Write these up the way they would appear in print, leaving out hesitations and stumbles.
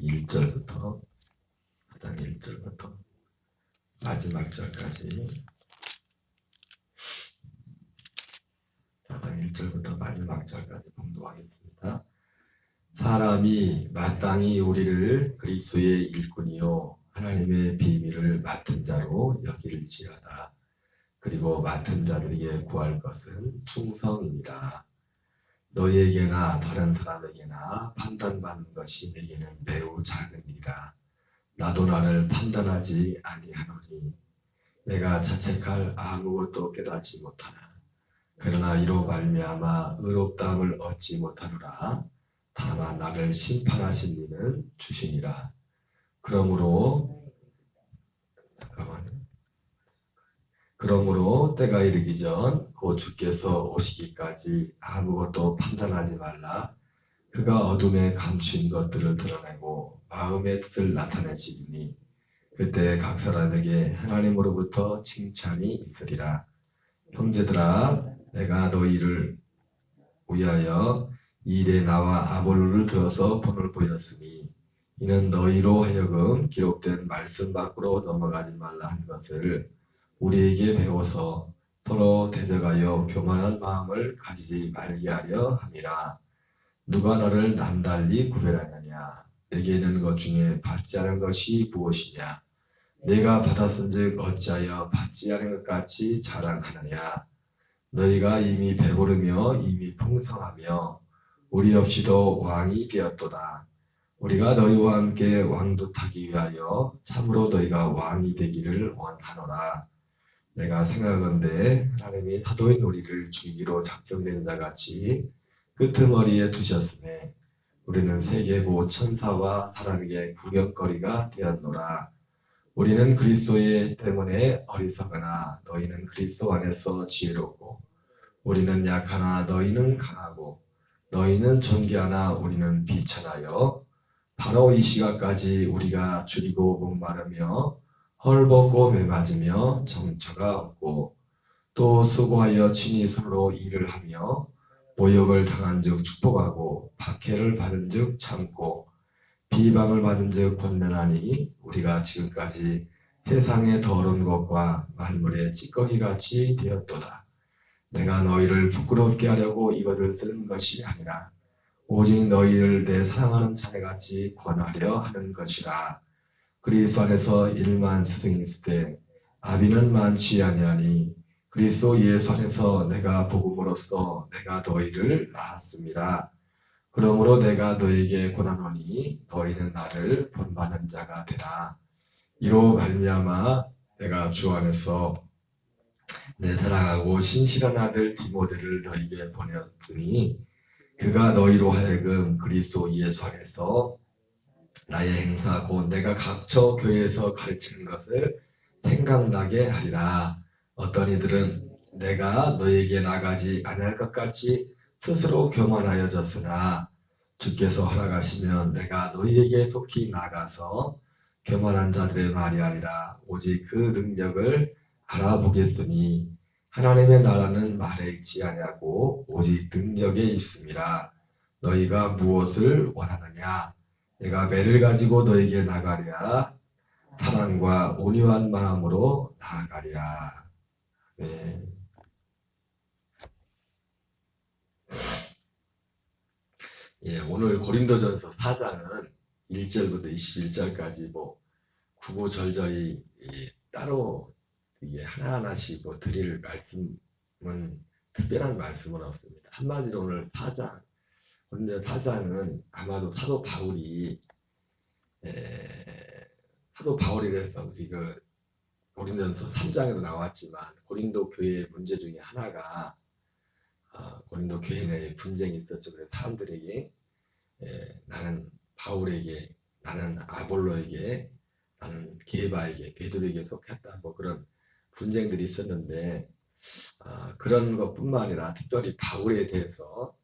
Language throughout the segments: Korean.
1절부터 4장 1절부터 마지막 절까지 4장 1절부터 마지막 절까지 봉독하겠습니다. 사람이 마땅히 우리를 그리스도의 일꾼이요 하나님의 비밀을 맡은 자로 여길지어다. 그리고 맡은 자들에게 구할 것은 충성이니라. 너희에게나 다른 사람에게나 판단받는 것이 내게는 매우 작은 일이라. 나도 나를 판단하지 아니하노니 내가 자책할 아무것도 깨닫지 못하나 그러나 이로 말미암아 의롭다함을 얻지 못하노라. 다만 나를 심판하신 이는 주시니라. 그러므로 때가 이르기 전 곧 주께서 오시기까지 아무것도 판단하지 말라. 그가 어둠에 감추인 것들을 드러내고 마음의 뜻을 나타내시리니 그때 각 사람에게 하나님으로부터 칭찬이 있으리라. 형제들아, 내가 너희를 위하여 이 일에 나와 아볼로를 들어서 본을 보였으니 이는 너희로 하여금 기록된 말씀 밖으로 넘어가지 말라 한 것을 우리에게 배워서 서로 대적하여 교만한 마음을 가지지 말게 하려 함이라. 누가 너를 남달리 구별하느냐? 내게 있는 것 중에 받지 않은 것이 무엇이냐? 내가 받았은즉 어찌하여 받지 않은 것 같이 자랑하느냐? 너희가 이미 배부르며 이미 풍성하며 우리 없이도 왕이 되었도다. 우리가 너희와 함께 왕도하기 위하여 참으로 너희가 왕이 되기를 원하노라. 내가 생각하건대 하나님이 사도인 우리를 죽이기로 작정된 자같이 끄트머리에 두셨으매 우리는 세계고 천사와 사람에게 구경거리가 되었노라. 우리는 그리스도의 때문에 어리석으나 너희는 그리스도 안에서 지혜롭고 우리는 약하나 너희는 강하고 너희는 존귀하나 우리는 비천하여 바로 이 시각까지 우리가 줄이고 목마르며 헐벗고 매맞으며 정처가 없고 또 수고하여 친히 서로 일을 하며 모욕을 당한즉 축복하고 박해를 받은즉 참고 비방을 받은즉 권면하니 우리가 지금까지 세상의 더러운 것과 만물의 찌꺼기같이 되었도다. 내가 너희를 부끄럽게 하려고 이것을 쓰는 것이 아니라 오직 너희를 내 사랑하는 자녀같이 권하려 하는 것이라. 그리스도 안에서 1만 스승이 있을 때 아비는 많지 아니하니 그리스도 예수 안에서 내가 복음으로써 내가 너희를 낳았습니다. 그러므로 내가 너희에게 권하노니 너희는 나를 본받는 자가 되라. 이로 말미암아 내가 주 안에서 내 사랑하고 신실한 아들 디모데를 너희에게 보내었으니 그가 너희로 하여금 그리스도 예수 안에서 나의 행사 곧 내가 각처 교회에서 가르치는 것을 생각나게 하리라. 어떤 이들은 내가 너희에게 나가지 아니할 것 같이 스스로 교만하여졌으나 주께서 허락하시면 내가 너희에게 속히 나가서 교만한 자들의 말이 아니라 오직 그 능력을 알아보겠으니 하나님의 나라는 말에 있지 아니하고 오직 능력에 있음이라. 너희가 무엇을 원하느냐? 내가 매를 가지고 너에게 나가랴. 사랑과 온유한 마음으로 나아가랴. 네. 예, 오늘 고린도전서 4장은 1절부터 21절까지 구구절절히 따로 이게 하나하나씩 드릴 말씀은 특별한 말씀은 없습니다. 한마디로 오늘 4장, 고린도 4장은 아마도 사도 바울이 대해서 우리 고린도전서 3장에도 나왔지만 고린도 교회의 문제 중에 하나가 고린도 교회 내에 분쟁이 있었죠. 그래서 사람들에게 나는 바울에게, 나는 아볼로에게, 나는 게바에게, 베드로에게 속했다. 그런 분쟁들이 있었는데 그런 것뿐만 아니라 특별히 바울에 대해서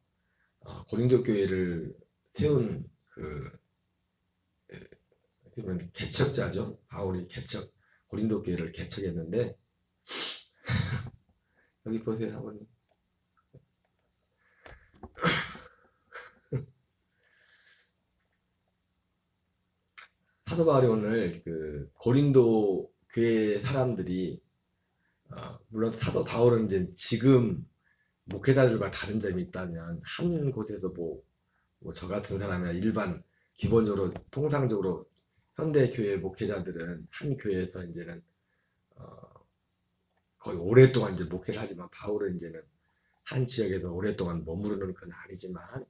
고린도 교회를 세운 개척자죠. 바울이 고린도 교회를 개척했는데 여기 보세요, 사모님. 사도 바울이 오늘 그 고린도 교회 사람들이 물론 사도 바울은 이제 지금 목회자들과 다른 점이 있다면 한 곳에서 뭐 저 같은 사람이나 일반 기본적으로 통상적으로 현대 교회 목회자들은 한 교회에서 이제는 어, 거의 오랫동안 이제 목회를 하지만 바울은 이제는 한 지역에서 오랫동안 머무르는 건 아니지만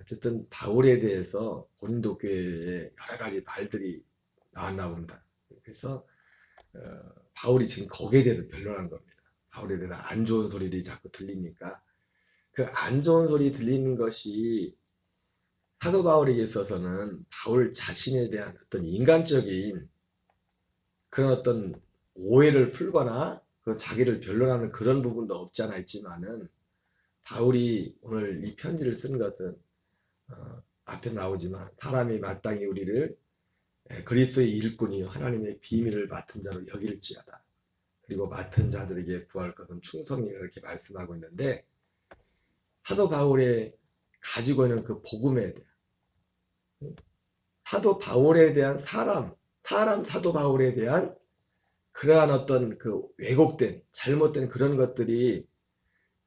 어쨌든 바울에 대해서 고린도 교회에 여러 가지 말들이 나왔나 봅니다. 그래서 바울이 지금 거기에 대해서 변론한 겁니다. 바울에 대해서 안 좋은 소리들이 자꾸 들리니까 그 안 좋은 소리 들리는 것이 사도 바울에게 있어서는 바울 자신에 대한 어떤 인간적인 그런 어떤 오해를 풀거나 그 자기를 변론하는 그런 부분도 없지 않아 있지만은 바울이 오늘 이 편지를 쓴 것은 앞에 나오지만 사람이 마땅히 우리를 그리스도의 일꾼이요 하나님의 비밀을 맡은 자로 여길지어다. 그리고 맡은 자들에게 구할 것은 충성이라 이렇게 말씀하고 있는데 사도 바울의 가지고 있는 그 복음에 대한 사도 바울에 대한 사람 사도 바울에 대한 그러한 어떤 그 왜곡된 잘못된 그런 것들이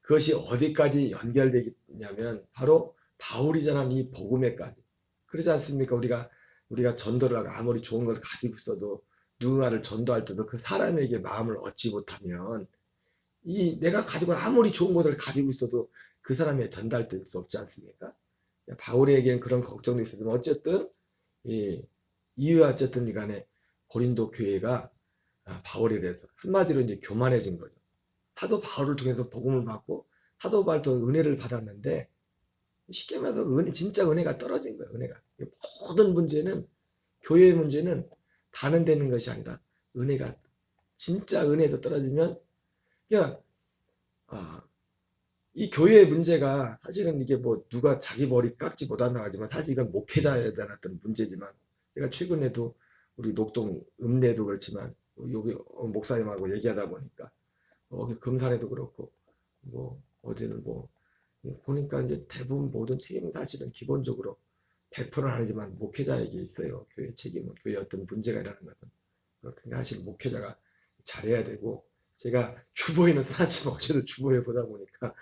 그것이 어디까지 연결되냐면 바로 바울이 전한 이 복음에까지 그러지 않습니까? 우리가 전도를 하고 아무리 좋은 걸 가지고 있어도 누군가를 전도할 때도 그 사람에게 마음을 얻지 못하면 이 내가 가지고 아무리 좋은 것을 가지고 있어도 그 사람에 전달될 수 없지 않습니까? 바울에게는 그런 걱정도 있었지만 어쨌든 이유와 어쨌든 간에 고린도 교회가 바울에 대해서 한마디로 이제 교만해진 거죠. 사도 바울을 통해서 복음을 받고 사도 바울도 은혜를 받았는데 쉽게 말해서 진짜 은혜가 떨어진 거예요. 은혜가 모든 문제는 교회의 문제는 단언되는 것이 아니라 은혜가 진짜 은혜에서 떨어지면 그러니까 이 교회의 문제가 사실은 이게 뭐 누가 자기 머리 깎지 못한다고 하지만 사실 이건 목회자에 대한 어떤 문제지만 제가 최근에도 우리 녹동 읍내도 그렇지만 여기 목사님하고 얘기하다 보니까 금산에도 그렇고 뭐 어디는 뭐 보니까 이제 대부분 모든 책임은 사실은 기본적으로 100%는 아니지만 목회자에게 있어요. 교회 책임은 교회 어떤 문제가 일어나는 것은 그러니까 사실 목회자가 잘해야 되고 제가 주보에는 써놨지만 어제도 주보에 보다 보니까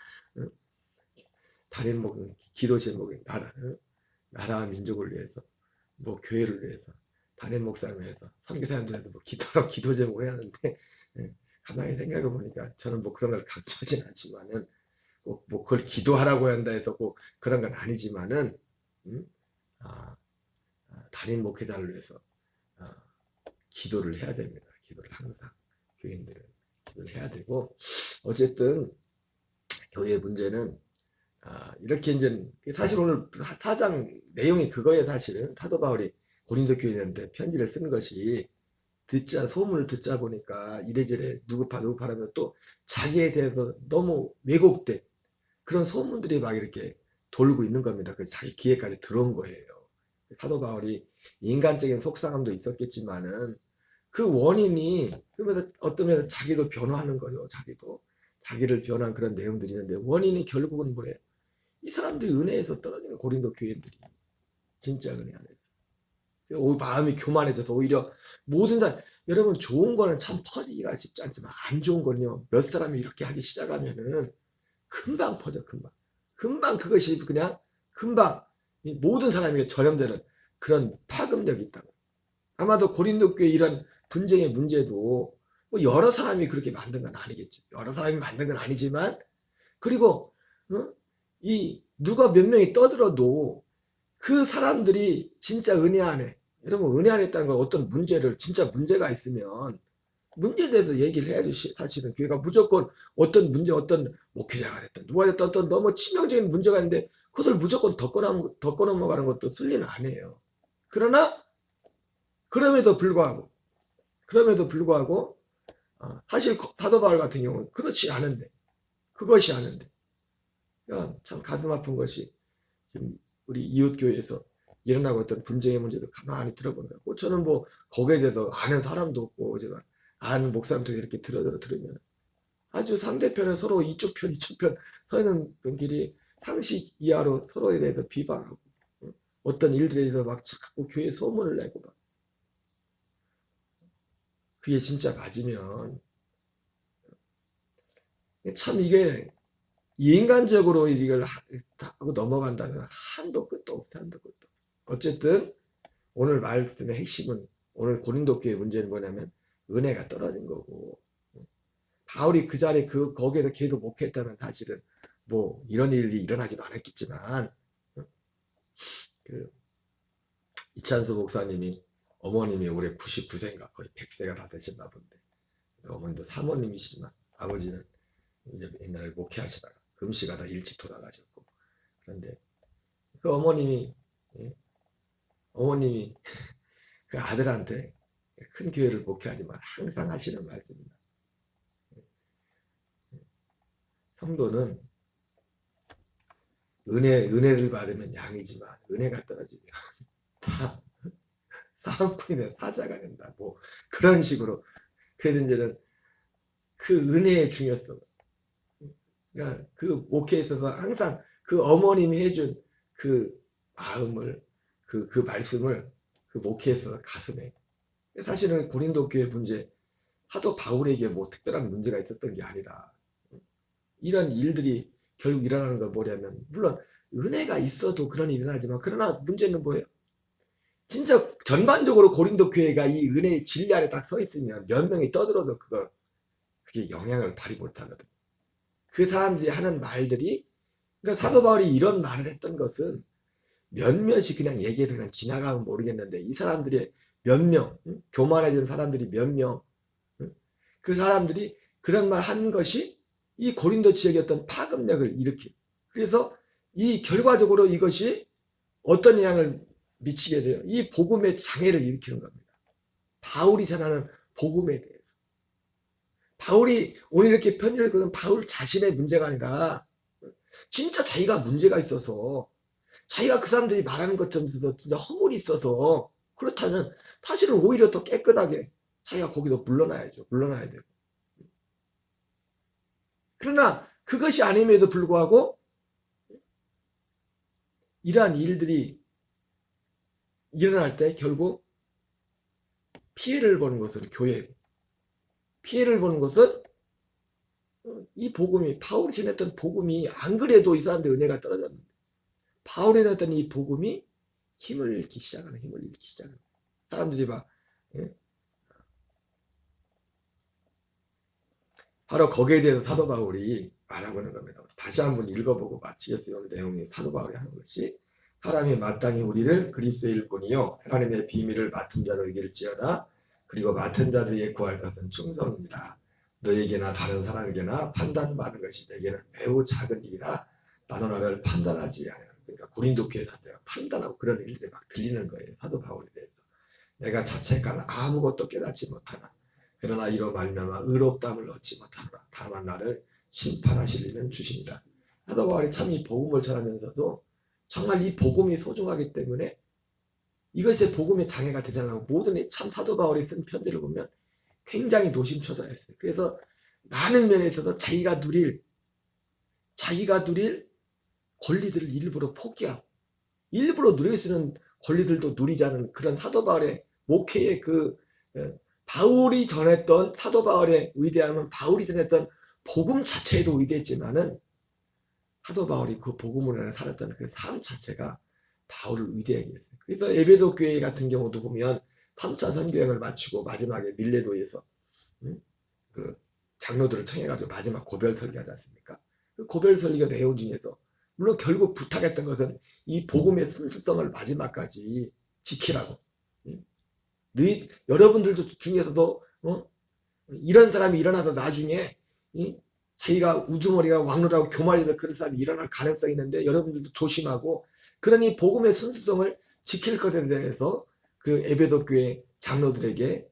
달인 목은 기도 제목이 나라와 민족을 위해서 뭐 교회를 위해서 담임 목사를 위해서 선교사님들한테 뭐 기도 제목을 해야 하는데 가만히 생각해 보니까 저는 뭐 그런 걸 강조하진 않지만은 뭐 그걸 기도하라고 한다 해서 꼭 그런 건 아니지만은 담임 목회자를 위해서 기도를 해야 됩니다. 기도를 항상 교인들은 기도를 해야 되고 어쨌든 교회의 문제는 이렇게 이제 사실 오늘 4장 내용이 그거예요. 사실은 사도 바울이 고린도 교인한테 편지를 쓴 것이 소문을 듣자 보니까 이래저래 누구 파라면 또 자기에 대해서 너무 왜곡된 그런 소문들이 막 이렇게 돌고 있는 겁니다. 그 자기 귀에까지 들어온 거예요. 사도 바울이 인간적인 속상함도 있었겠지만은 그 원인이 그러면서 어떤 면에서 자기도 변화하는 거죠. 자기를 변화한 그런 내용들이 있는데 원인이 결국은 뭐예요? 이 사람들이 은혜에서 떨어지는 고린도 교인들이 진짜 은혜 안에서 마음이 교만해져서 오히려 모든 사람 여러분 좋은 거는 참 퍼지기가 쉽지 않지만 안 좋은 거는요 몇 사람이 이렇게 하기 시작하면은 금방 퍼져 금방 그것이 그냥 금방 모든 사람에게 전염되는 그런 파급력이 있다고. 아마도 고린도 교회 이런 분쟁의 문제도 뭐 여러 사람이 그렇게 만든 건 아니겠죠. 여러 사람이 만든 건 아니지만 그리고 이 누가 몇 명이 떠들어도 그 사람들이 진짜 은혜 안에 여러분 은혜 안에 있다는 건 어떤 문제를 진짜 문제가 있으면 문제에 대해서 얘기를 해야지. 사실은 교회가 무조건 어떤 문제 어떤 목회자가 됐든 누가 됐든 어떤 너무 치명적인 문제가 있는데 그것을 무조건 덮고 넘어가는 것도 순리는 아니에요. 그러나 그럼에도 불구하고 사실 사도 바울 같은 경우는 그렇지 않은데 그것이 아는데 참 가슴 아픈 것이 지금 우리 이웃교회에서 일어나고 있던 분쟁의 문제도 가만히 들어보니까 저는 뭐 거기에 대해서 아는 사람도 없고 제가 아는 목사님한테 이렇게 들으면 아주 상대편은 서로 이쪽 편 서 있는 분끼리 상식 이하로 서로에 대해서 비방하고 어떤 일들에 대해서 막 자꾸 교회 소문을 내고 막 그게 진짜 맞으면 참 이게 인간적으로 이걸 하고 넘어간다면 한도 끝도 없어, 한도 끝도 없어. 어쨌든 오늘 말씀의 핵심은, 오늘 고린도 교회 문제는 뭐냐면 은혜가 떨어진 거고, 바울이 그 자리에 거기에서 계속 목회했다면 사실은 뭐 이런 일이 일어나지도 않았겠지만, 그 이찬수 목사님이, 어머님이 올해 99세인가 거의 100세가 다 되셨나 본데, 어머니도 사모님이시지만 아버지는 이제 옛날에 목회하시다가 금시가 일찍 돌아가셨고, 그런데 그 어머님이 그 아들한테 큰 교회를 목회하지만 항상 하시는 말씀입니다. 성도는 은혜를 받으면 양이지만 은혜가 떨어지면 다 사은꾼이 된 사자가 된다. 뭐 그런 식으로. 그래서 이제는 그 은혜의 중요성, 그러니까 그 목회에 있어서 항상 그 어머님이 해준 그 마음을, 그 말씀을 그 목회에 있어서 가슴에, 사실은 고린도 교회 문제, 하도 바울에게 뭐 특별한 문제가 있었던 게 아니라 이런 일들이 결국 일어나는 건 뭐냐면, 물론 은혜가 있어도 그런 일이 일어나지만, 그러나 문제는 뭐예요? 진짜 전반적으로 고린도 교회가 이 은혜의 진리 아래 딱 서 있으면 몇 명이 떠들어도 그게 영향을 발휘 못하거든. 그 사람들이 하는 말들이, 그러니까 사도 바울이 이런 말을 했던 것은 몇몇이 그냥 얘기해서 그냥 지나가면 모르겠는데, 이 사람들의 몇 명, 교만해진 사람들이 몇 명, 그 사람들이 그런 말 한 것이 이 고린도 지역의 어떤 파급력을 일으키고, 그래서 이 결과적으로 이것이 어떤 영향을 미치게 돼요? 이 복음의 장애를 일으키는 겁니다. 바울이 전하는 복음에 대해서. 바울이 오늘 이렇게 편지를 읽은 바울 자신의 문제가 아니라 진짜 자기가 문제가 있어서, 자기가 그 사람들이 말하는 것처럼 있어서 진짜 허물이 있어서, 그렇다면 사실은 오히려 더 깨끗하게 자기가 거기서 물러나야죠. 물러나야 되고. 그러나 그것이 아님에도 불구하고 이러한 일들이 일어날 때 결국 피해를 보는 것은 교회고, 피해를 보는 것은 이 복음이, 바울이 전했던 복음이, 안 그래도 이 사람들 은혜가 떨어졌는데 바울이 전했던 이 복음이 힘을 잃기 시작하는, 사람들이 막, 바로 거기에 대해서 사도 바울이 말하고 있는 겁니다. 다시 한번 읽어보고 마치겠어요. 오늘 내용이 사도 바울이 하는 것이, 사람이 마땅히 우리를 그리스도의 일꾼이요 하나님의 비밀을 맡은 자로 여길지어다. 그리고 맡은 자들에게 구할 것은 충성이니라. 너에게나 다른 사람에게나 판단받는 것이 내게는 매우 작은 일이라 나도 나를 판단하지 않아요. 그러니까 고린도 교회 사람들이 판단하고 그런 일들이 막 들리는 거예요. 사도 바울에 대해서. 내가 자책하나 아무것도 깨닫지 못하나, 그러나 이로 말미암아 의롭다함을 얻지 못하노라. 다만 나를 심판하실 이는 주시니라. 사도 바울이 참 이 복음을 전하면서도 정말 이 복음이 소중하기 때문에 이것이 복음의 장애가 되지 않고, 모든 참 사도 바울이 쓴 편지를 보면 굉장히 노심초사했어요. 그래서 많은 면에 있어서 자기가 누릴 권리들을 일부러 포기하고, 일부러 누릴 수 있는 권리들도 누리지 않은 그런 사도 바울의 목회의 바울이 전했던, 사도 바울의 위대함은 바울이 전했던 복음 자체에도 위대했지만은 사도 바울이 그 복음으로 살았던 그 삶 자체가 바울을 위대하게 했어요. 그래서 에베소 교회 같은 경우도 보면 3차 선교행을 마치고 마지막에 밀레도에서 그 장로들을 청해가지고 마지막 고별 설교하지 않습니까? 그 고별 설교 내용 중에서 물론 결국 부탁했던 것은 이 복음의 순수성을 마지막까지 지키라고. 여러분들도 중에서도 이런 사람이 일어나서 나중에 자기가 우두머리가 왕노라고 교만해서 그런 사람이 일어날 가능성이 있는데, 여러분들도 조심하고, 그러니 복음의 순수성을 지킬 것에 대해서 그 에베소 교회 장로들에게,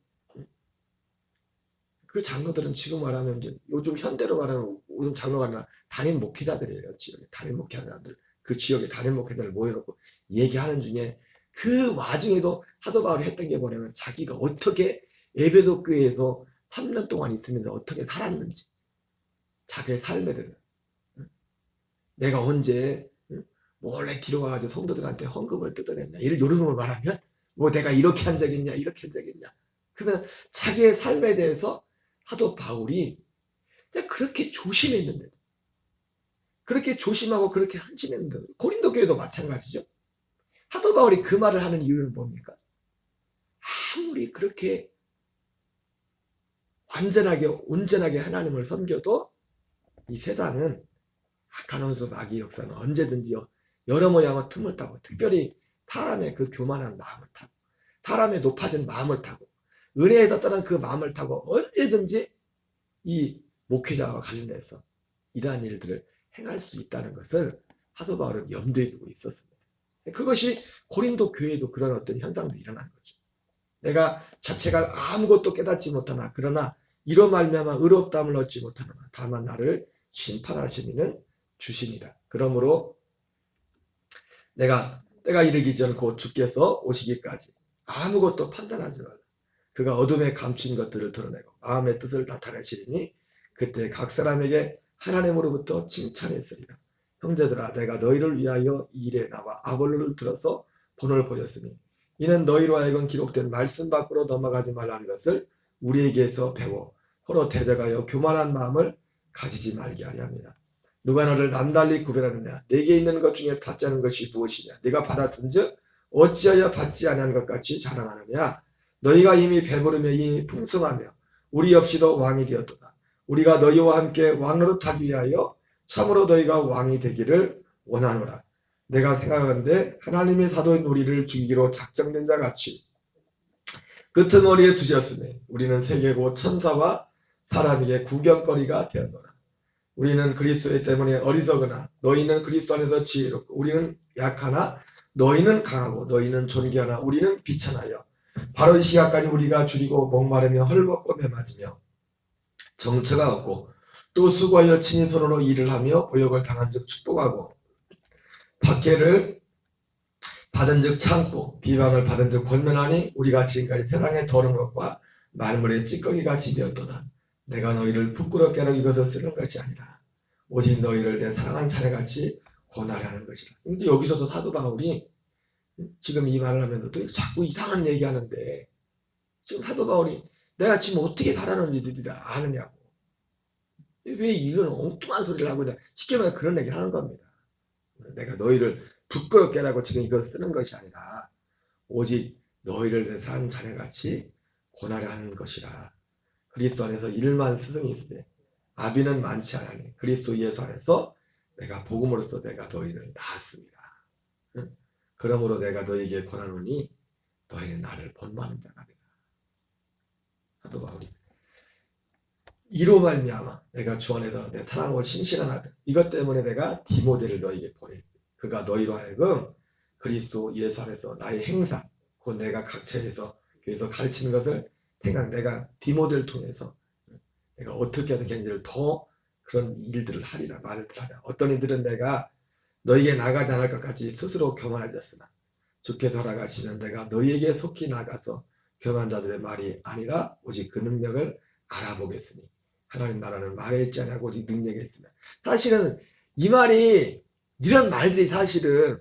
그 장로들은 지금 말하면 이제 요즘 현대로 말하면 요즘 장로가 아니라 담임 목회자들이에요. 지역에 담임 목회자들, 그 지역에 담임 목회자를 모여놓고 얘기하는 중에, 그 와중에도 사도 바울이 했던 게 뭐냐면, 자기가 어떻게 에베소 교회에서 3년 동안 있으면서 어떻게 살았는지, 자기의 삶에 대해서, 내가 언제 몰래 뒤로 가가지고 성도들한테 헌금을 뜯어냈냐, 이런 걸 말하면, 뭐 내가 이렇게 한 적 있냐, 이렇게 한 적 있냐, 그러면 자기의 삶에 대해서 사도 바울이 그렇게 조심했는데, 그렇게 조심하고 그렇게 헌신했는데, 고린도 교회도 마찬가지죠. 사도 바울이 그 말을 하는 이유는 뭡니까? 아무리 그렇게 완전하게 온전하게 하나님을 섬겨도 이 세상은 악한 원수 마귀 역사는 언제든지 여러 모양의 틈을 타고, 특별히 사람의 그 교만한 마음을 타고, 사람의 높아진 마음을 타고, 은혜에서 떠난 그 마음을 타고 언제든지 이 목회자와 관련해서 이러한 일들을 행할 수 있다는 것을 사도 바울은 염두에 두고 있었습니다. 그것이 고린도 교회에도 그런 어떤 현상도 일어난 거죠. 내가 자체가 아무것도 깨닫지 못하나, 그러나 이로 말미암아 의롭다함을 얻지 못하나, 다만 나를 심판하시는 주시니라. 그러므로 내가 때가 이르기 전 곧 주께서 오시기까지 아무것도 판단하지 말라. 그가 어둠에 감춘 것들을 드러내고 마음의 뜻을 나타내시리니 그때 각 사람에게 하나님으로부터 칭찬했으리라. 형제들아, 내가 너희를 위하여 이 일에 나와 아볼로를 들어서 본을 보였으니 이는 너희로 하여금 기록된 말씀 밖으로 넘어가지 말라는 것을 우리에게서 배워 서로 대적하여 교만한 마음을 가지지 말게 하려 합니다. 누가 너를 남달리 구별하느냐? 내게 있는 것 중에 받지 않은 것이 무엇이냐? 네가 받았은즉 어찌하여 받지 아니한 것 같이 자랑하느냐? 너희가 이미 배부르며 이미 풍성하며 우리 없이도 왕이 되었도다. 우리가 너희와 함께 왕노릇하기 위하여 참으로 너희가 왕이 되기를 원하노라. 내가 생각하건대 하나님의 사도인 우리를 죽이기로 작정된 자 같이 끄트머리에 두셨으니 우리는 세계고 천사와 사람에게 구경거리가 되었노라. 우리는 그리스도 때문에 어리석으나 너희는 그리스도 안에서 지혜롭고 우리는 약하나 너희는 강하고 너희는 존귀하나 우리는 비천하여 바로 이 시각까지 우리가 줄이고 목마르며 헐벗고 매맞으며 정처가 없고 또 수고하여 친히 손으로 일을 하며 보역을 당한 즉 축복하고 박해를 받은 즉 참고 비방을 받은 즉 권면하니 우리가 지금까지 세상에 더러운 것과 만물의 찌꺼기가 지되었도다. 내가 너희를 부끄럽게 하려 이것을 쓰는 것이 아니라 오직 너희를 내 사랑하는 자네같이 권하려 하는 것이라. 근데 여기서도 사도 바울이 지금 이 말을 하면서 또 자꾸 이상한 얘기하는데, 지금 사도 바울이 내가 지금 어떻게 살아는지 너희들이 아느냐고, 왜 이런 엉뚱한 소리를 하고 있냐, 쉽게 말해 그런 얘기를 하는 겁니다. 내가 너희를 부끄럽게 하라고 지금 이것을 쓰는 것이 아니라 오직 너희를 내 사랑하는 자네같이 권하려 하는 것이라. 그리스도 안에서 1만 스승이 있으되 아비는 많지 않으니 그리스도 예수 안에서 내가 복음으로써 내가 너희를 낳았습니다. 그러므로 내가 너희에게 권하노니 너희는 나를 본받는 자가 되라. 사도 바울이 이로 말미암아 내가 주 안에서 내 사랑하고 신실한 아들, 이것 때문에 내가 디모데를 너희에게 보냈지. 그가 너희로 하여금 그리스도 예수 안에서 나의 행사, 곧 내가 각처에서 교회에서 가르치는 것을 내가 디모데를 통해서 내가 어떻게 해서 걔네들을 더 그런 일들을 하리라, 말들을 하리라. 어떤 이들은 내가 너희에게 나가지 않을 것 같이 스스로 교만해졌으나 주께서 허락하시면 내가 너희에게 속히 나가서 교만한 자들의 말이 아니라 오직 그 능력을 알아보겠으니 하나님 나라는 말에 있지 아니하고 오직 능력에 있으며. 사실은 이 말이, 이런 말들이 사실은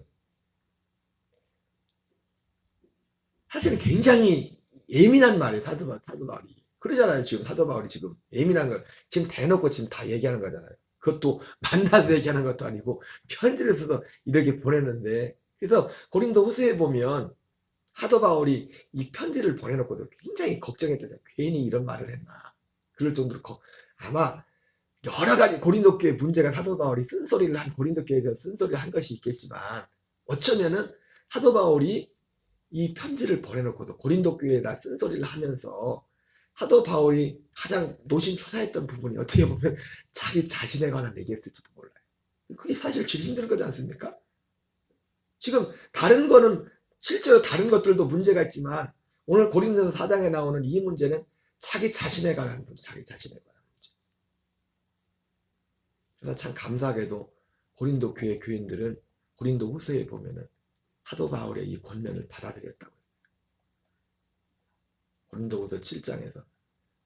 굉장히 예민한 말이에요. 사도 바울이 그러잖아요. 지금 사도 바울이 지금 예민한 걸 지금 대놓고 지금 다 얘기하는 거잖아요. 그것도 만나서 얘기하는 것도 아니고 편지를 써서 이렇게 보냈는데, 그래서 고린도 후서에 보면 사도 바울이 이 편지를 보내놓고도 굉장히 걱정했대요. 괜히 이런 말을 했나, 그럴 정도로 아마 여러 가지 고린도 교회 문제가, 사도 바울이 쓴소리를 한, 고린도 교회에서 쓴소리를 한 것이 있겠지만 어쩌면은 사도 바울이 이 편지를 보내놓고도 고린도 교회에다 쓴소리를 하면서 사도 바울이 가장 노심초사했던 부분이 어떻게 보면 자기 자신에 관한 얘기했을지도 몰라요. 그게 사실 제일 힘든 거지 않습니까? 지금 다른 거는 실제로 다른 것들도 문제가 있지만 오늘 고린도서 4장에 나오는 이 문제는 자기 자신에 관한 문제, 자기 자신에 관한 문제. 그러나 참 감사하게도 고린도 교회 교인들은 고린도 후서에 보면은 사도 바울의 이 권면을 받아들였다고 했어요. 고린도후서 7장에서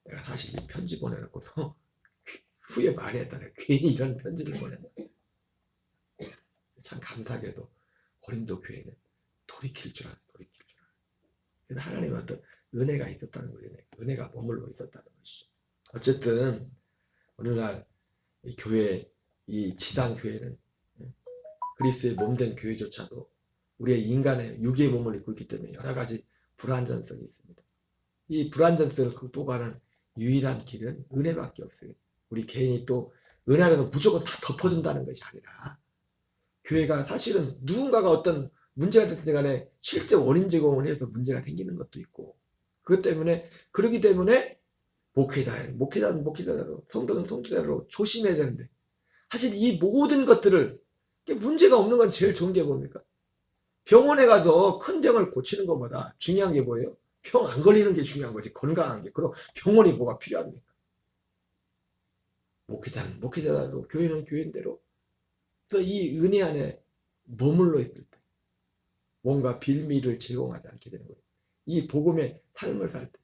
내가 사실 이 편지 보내놓고서 후회 많이 했다. 내가 괜히 이런 편지를 보냈다. 참 감사하게도 고린도 교회는 돌이킬 줄 알아요. 돌이킬 줄 알아요. 그래서 하나님의 어떤 은혜가 있었다는 거예요. 은혜가 머물러 있었다는 것이죠. 어쨌든 오늘날 이 교회, 이 지상 교회는 그리스의 몸된 교회조차도 우리의 인간의 육의 몸을 입고 있기 때문에 여러 가지 불완전성이 있습니다. 이 불완전성을 극복하는 유일한 길은 은혜밖에 없어요. 우리 개인이 또 은혜 안에서 무조건 다 덮어준다는 것이 아니라 교회가 사실은 누군가가 어떤 문제가 됐든지 간에 실제 원인 제공을 해서 문제가 생기는 것도 있고 그러기 때문에 목회자는 목회자대로 성도는 성도대로 조심해야 되는데 사실 이 모든 것들을 문제가 없는 건 제일 좋은 게 뭡니까? 병원에 가서 큰 병을 고치는 것보다 중요한 게 뭐예요? 병 안 걸리는 게 중요한 거지. 건강한 게. 그럼 병원이 뭐가 필요합니까? 목회자는 목회자대로 교회는 교회대로 그래서 이 은혜 안에 머물러 있을 때 뭔가 빌미를 제공하지 않게 되는 거예요. 이 복음의 삶을 살 때.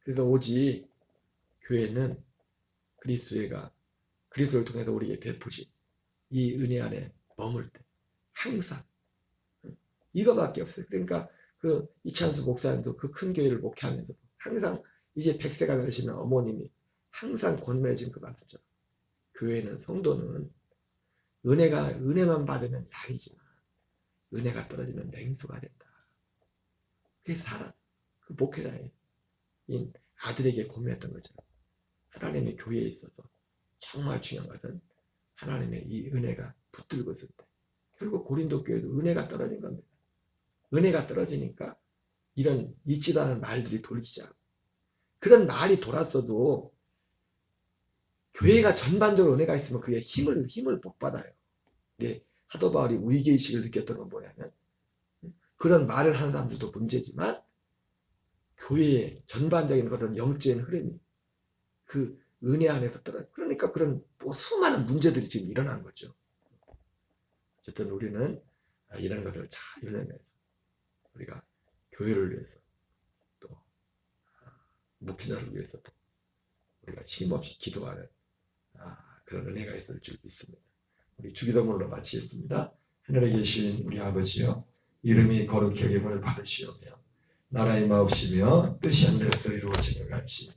그래서 오직 교회는 그리스도를 통해서 우리에게 베푸신 이 은혜 안에 머물 때 항상 이거밖에 없어요. 그러니까 그 이찬수 목사님도 그 큰 교회를 목회하면서도 항상 이제 100세가 되시는 어머님이 항상 권면해 준 그 말씀처럼 교회는 성도는 은혜만 받으면 양이지만 은혜가 떨어지면 맹수가 된다. 그게 그 목회자의 아들에게 권면했던 것처럼 하나님의 교회에 있어서 정말 중요한 것은 하나님의 이 은혜가 붙들고 있을 때 결국 고린도 교회도 은혜가 떨어진 겁니다. 은혜가 떨어지니까 이런 있지도 않은 말들이 돌기 시작하고 그런 말이 돌았어도 교회가 전반적으로 은혜가 있으면 그게 힘을 못 받아요. 근데 사도 바울이 위기의식을 느꼈던 건 뭐냐면 그런 말을 하는 사람들도 문제지만 교회의 전반적인 그런 영적인 흐름이 그 은혜 안에서 그러니까 그런 수많은 문제들이 지금 일어나는 거죠. 어쨌든 우리는 이런 것을 잘 이겨내서 우리가 교회를 위해서 또 목회자를 위해서도 우리가 쉼없이 기도하는 그런 은혜가 있을 줄 믿습니다. 우리 주기도문으로 마치겠습니다. 하늘에 계신 우리 아버지여 이름이 거룩히 여김을 받으시오며 나라의 마옵시며 뜻이 하늘에서 이루어진 것 같이